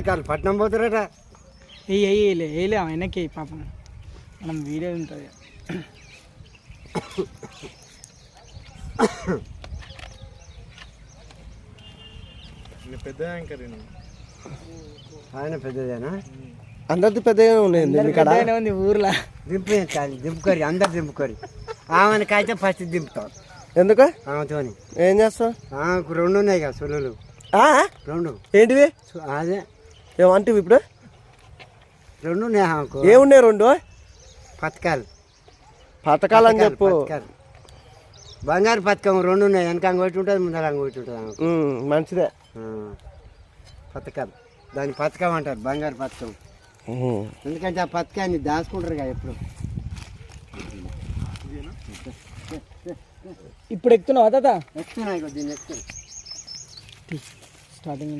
కాదు పట్నం పోతారట. వేయలే ఆయనకి పాపం మనం వీడియో ఉంటుంది. ఆయన పెద్దదేనా? అందరిది పెద్దగా ఉంది ఊర్లో. దింపుకోరి అందరు దింపుకోరి. ఆమెకి అయితే ఫస్ట్ దింపుతాం. ఎందుకు? ఆమెతోని ఏం చేస్తావు? ఆమెకు 2 ఉన్నాయి కదా సులులు. 2 ఏంటివి? అదే ఏమంటివి ఇప్పుడు? 2 ఉన్నాయి ఆమెకు. ఏమున్నాయి 2 పథకాలు? పథకాలు అని చెప్పు. బంగారు పథకం 2 ఉన్నాయి. వెనక అంగొట్టి ఉంటుంది, ముందర అంగొట్టి ఉంటుంది ఆమెకు. మంచిదే. పథకాలు, దాని పథకం అంటారు, బంగారు పథకం. ఎందుకంటే ఆ పథకాన్ని దాచుకుంటారు కదా ఎప్పుడు. ఇప్పుడు ఎక్కుతున్నావా తాత? ఎక్కుతున్నాయి, దీన్ని ఎక్కుతున్నాయి. స్టార్టింగ్